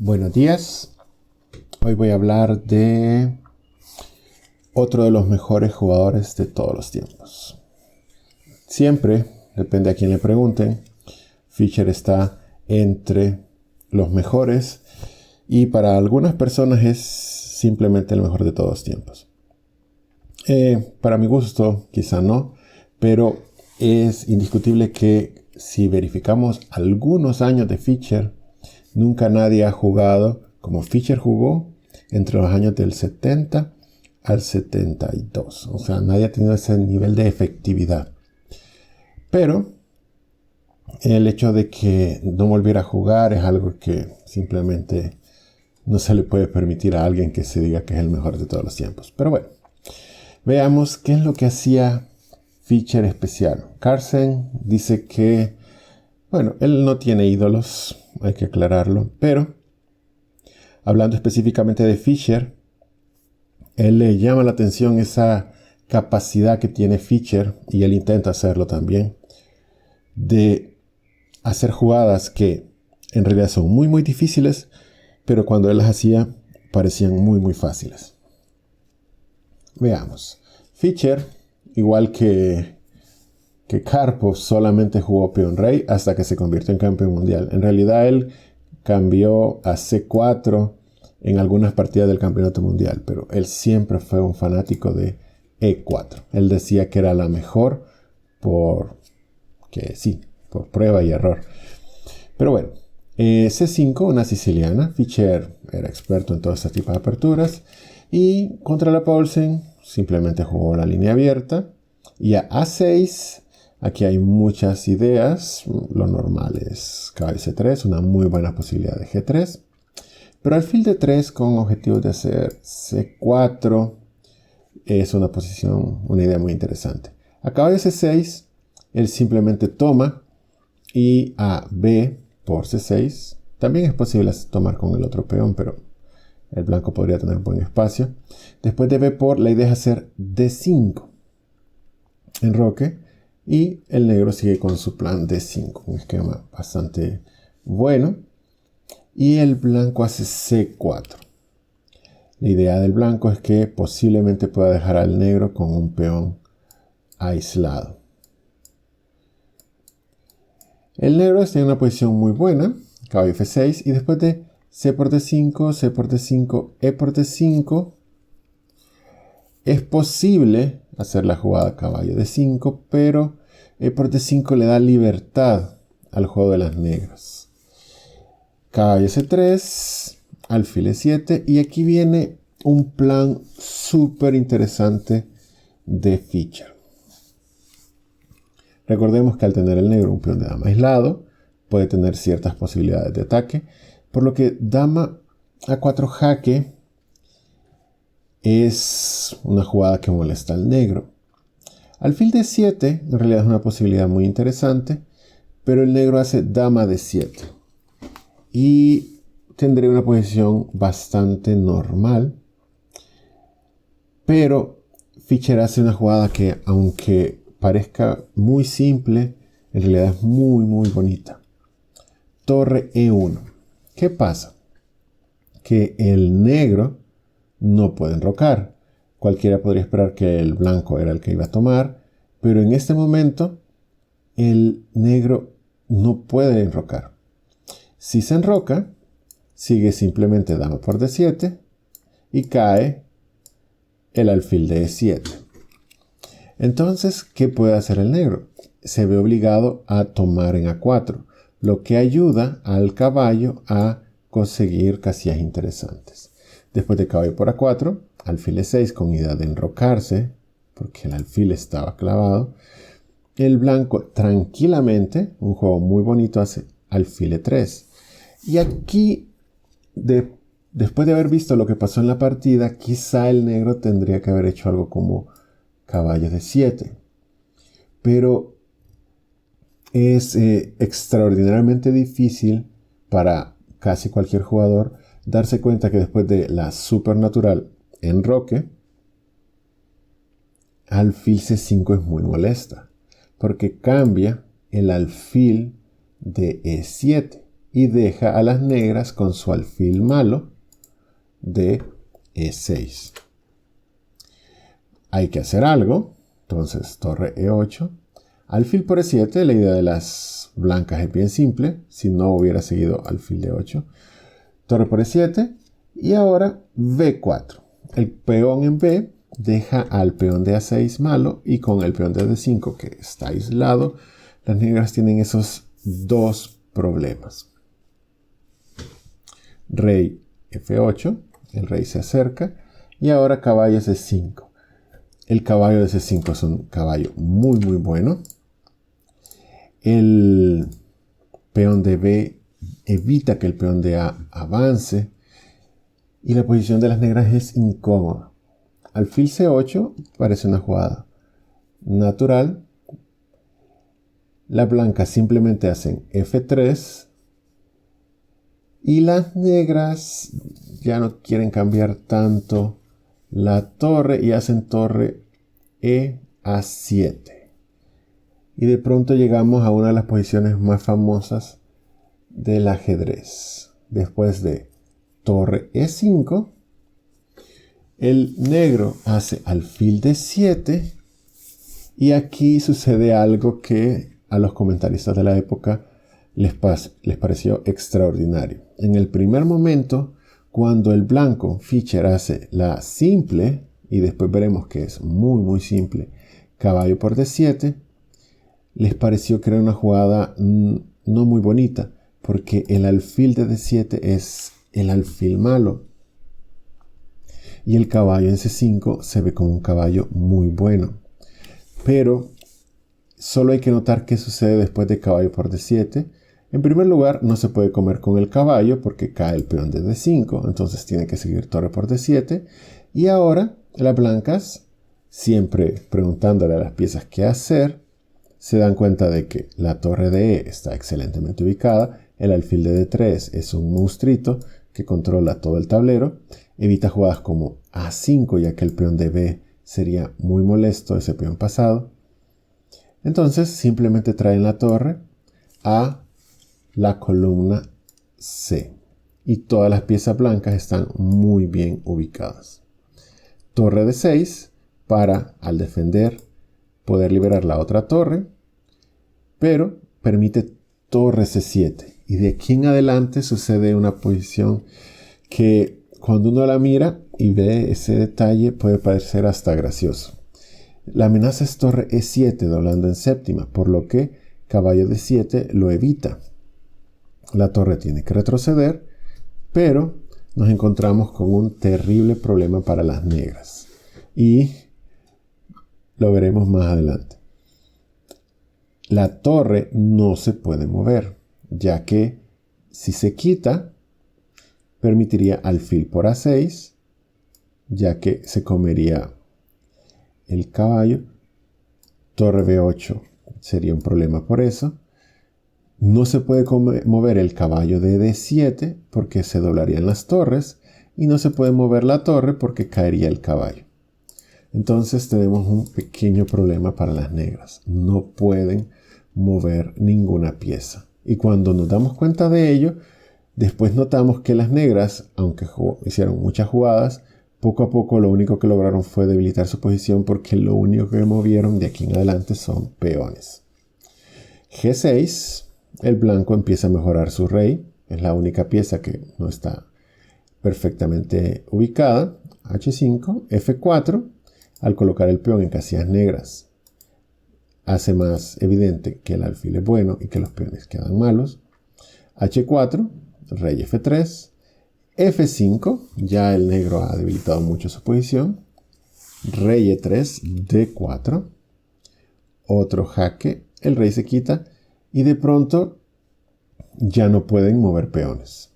Buenos días. Hoy voy a hablar de otro de los mejores jugadores de todos los tiempos. Siempre, depende a quién le pregunten, Fischer está entre los mejores y para algunas personas es simplemente el mejor de todos los tiempos. Para mi gusto, quizá no, pero es indiscutible que si verificamos algunos años de Fischer, nunca nadie ha jugado como Fischer jugó entre los años del 70 al 72. O sea, nadie ha tenido ese nivel de efectividad. Pero el hecho de que no volviera a jugar es algo que simplemente no se le puede permitir a alguien que se diga que es el mejor de todos los tiempos. Pero bueno, veamos qué es lo que hacía Fischer especial. Carlsen dice que, bueno, él no tiene ídolos, hay que aclararlo, pero hablando específicamente de Fischer, él le llama la atención esa capacidad que tiene Fischer, y él intenta hacerlo también, de hacer jugadas que en realidad son muy muy difíciles, pero cuando él las hacía parecían muy muy fáciles. Veamos. Fischer, igual que Karpov, solamente jugó peón rey hasta que se convirtió en campeón mundial. En realidad él cambió a C4 en algunas partidas del campeonato mundial, pero él siempre fue un fanático de E4. Él decía que era la mejor por prueba y error. Pero bueno, C5, una siciliana. Fischer era experto en todo este tipo de aperturas. Y contra la Paulsen simplemente jugó la línea abierta. Y a A6, aquí hay muchas ideas. Lo normal es caballo C3, una muy buena posibilidad de G3. Pero alfil D3 con objetivos de hacer C4 es una posición, una idea muy interesante. A caballo C6, él simplemente toma, y a B por C6. También es posible tomar con el otro peón, pero el blanco podría tener buen espacio. Después de B por, la idea es hacer D5. Enroque. Y el negro sigue con su plan D5. Un esquema bastante bueno. Y el blanco hace C4. La idea del blanco es que posiblemente pueda dejar al negro con un peón aislado. El negro está en una posición muy buena, caballo F6, y después de C por D5, C por D5, E por D5, es posible hacer la jugada caballo D5, pero E por D5 le da libertad al juego de las negras. Caballo C3, alfil E7, y aquí viene un plan súper interesante de Fischer. Recordemos que al tener el negro un peón de dama aislado, puede tener ciertas posibilidades de ataque, por lo que dama A4 jaque es una jugada que molesta al negro. Alfil D7 en realidad es una posibilidad muy interesante, pero el negro hace dama D7. Y tendré una posición bastante normal, pero Fischer hace una jugada que, aunque parezca muy simple, en realidad es muy muy bonita. Torre E1. ¿Qué pasa? Que el negro no puede enrocar. Cualquiera podría esperar que el blanco era el que iba a tomar, pero en este momento el negro no puede enrocar. Si se enroca, sigue simplemente dama por D7 y cae el alfil de E7. Entonces, ¿qué puede hacer el negro? Se ve obligado a tomar en A4, lo que ayuda al caballo a conseguir casillas interesantes. Después de caballo por A4, alfil E6 con idea de enrocarse, porque el alfil estaba clavado. El blanco tranquilamente, un juego muy bonito, hace alfil E3. Y aquí, después de haber visto lo que pasó en la partida, quizá el negro tendría que haber hecho algo como caballo D7. Pero es extraordinariamente difícil para casi cualquier jugador darse cuenta que después de la supernatural enroque, alfil C5 es muy molesta, porque cambia el alfil de E7. y deja a las negras con su alfil malo de E6. Hay que hacer algo. Entonces, torre E8. Alfil por E7. La idea de las blancas es bien simple. Si no hubiera seguido alfil de 8. Torre por E7. Y ahora B4. El peón en B deja al peón de A6 malo. Y con el peón de D5 que está aislado, las negras tienen esos dos problemas. Rey F8. El rey se acerca. Y ahora caballo C5. El caballo de C5 es un caballo muy bueno. El peón de B evita que el peón de A avance. Y la posición de las negras es incómoda. Alfil C8 parece una jugada natural. Las blancas simplemente hacen F3. Y las negras ya no quieren cambiar tanto la torre y hacen torre E a 7. Y de pronto llegamos a una de las posiciones más famosas del ajedrez. Después de torre E5, el negro hace alfil de 7 y aquí sucede algo que a los comentaristas de la época les pareció extraordinario. En el primer momento, cuando el blanco Fischer hace la simple, y después veremos que es muy simple, caballo por D7, les pareció que era una jugada no muy bonita, porque el alfil de D7 es el alfil malo. Y el caballo en C5 se ve como un caballo muy bueno. Pero solo hay que notar qué sucede después de caballo por D7. En primer lugar, no se puede comer con el caballo porque cae el peón de D5, entonces tiene que seguir torre por D7. Y ahora, las blancas, siempre preguntándole a las piezas qué hacer, se dan cuenta de que la torre de E está excelentemente ubicada, el alfil de D3 es un monstruito que controla todo el tablero, evita jugadas como A5, ya que el peón de B sería muy molesto, ese peón pasado. Entonces, simplemente traen la torre a la columna C. Y todas las piezas blancas están muy bien ubicadas. Torre de 6 para, al defender, poder liberar la otra torre. Pero permite torre C7. Y de aquí en adelante sucede una posición que cuando uno la mira y ve ese detalle puede parecer hasta gracioso. La amenaza es torre E7 doblando en séptima, por lo que caballo D7 lo evita. La torre tiene que retroceder, pero nos encontramos con un terrible problema para las negras. Y lo veremos más adelante. La torre no se puede mover, ya que si se quita, permitiría alfil por A6, ya que se comería el caballo. Torre B8 sería un problema por eso. No se puede mover el caballo de D7 porque se doblarían las torres y no se puede mover la torre porque caería el caballo. Entonces tenemos un pequeño problema para las negras. No pueden mover ninguna pieza. Y cuando nos damos cuenta de ello, después notamos que las negras, aunque hicieron muchas jugadas, poco a poco lo único que lograron fue debilitar su posición porque lo único que movieron de aquí en adelante son peones. G6. El blanco empieza a mejorar su rey. Es la única pieza que no está perfectamente ubicada. H5, F4. Al colocar el peón en casillas negras, hace más evidente que el alfil es bueno y que los peones quedan malos. H4, rey F3. F5, ya el negro ha debilitado mucho su posición. Rey E3, D4. Otro jaque, el rey se quita. Y de pronto ya no pueden mover peones.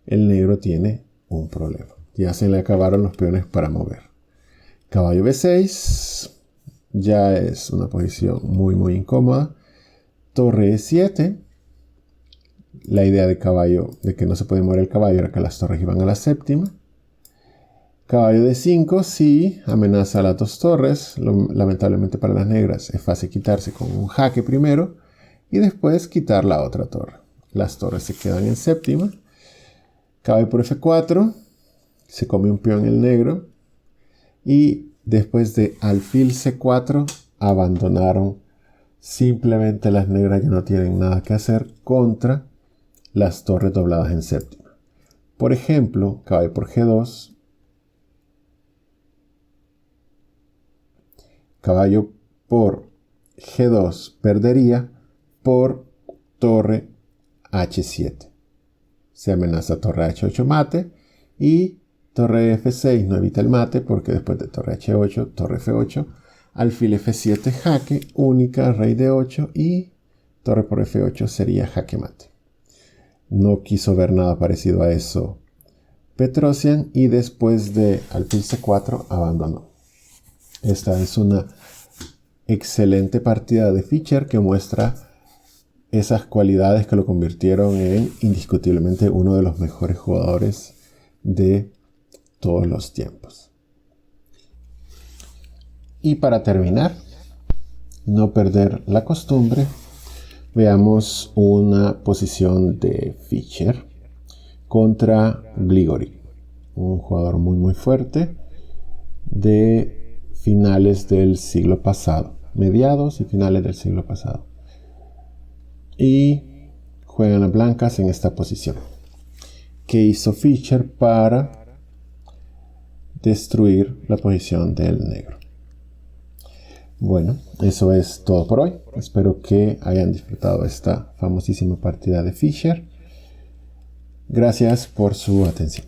El negro tiene un problema. Ya se le acabaron los peones para mover. Caballo B6. Ya es una posición muy incómoda. Torre E7. La idea de caballo, de que no se puede mover el caballo, era que las torres iban a la séptima. Caballo D5, sí, amenaza a las dos torres. Lamentablemente para las negras es fácil quitarse con un jaque primero. y después quitar la otra torre. Las torres se quedan en séptima. Caballo por F4, se come un peón el negro y después de alfil C4 abandonaron simplemente las negras, ya no tienen nada que hacer contra las torres dobladas en séptima. Por ejemplo, caballo por G2, caballo por G2 perdería por torre H7. Se amenaza torre H8 mate y torre F6 no evita el mate porque después de torre H8, torre F8, alfil F7 jaque, única, rey D8 y torre por F8 sería jaque mate. No quiso ver nada parecido a eso Petrosian y después de alfil C4 abandonó. Esta es una excelente partida de Fischer que muestra esas cualidades que lo convirtieron en indiscutiblemente uno de los mejores jugadores de todos los tiempos. Y para terminar, no perder la costumbre, veamos una posición de Fischer contra Grigori, un jugador muy fuerte de finales del siglo pasado, mediados y finales del siglo pasado. Y juegan las blancas en esta posición. ¿Qué hizo Fischer para destruir la posición del negro? Bueno, eso es todo por hoy. Espero que hayan disfrutado esta famosísima partida de Fischer. Gracias por su atención.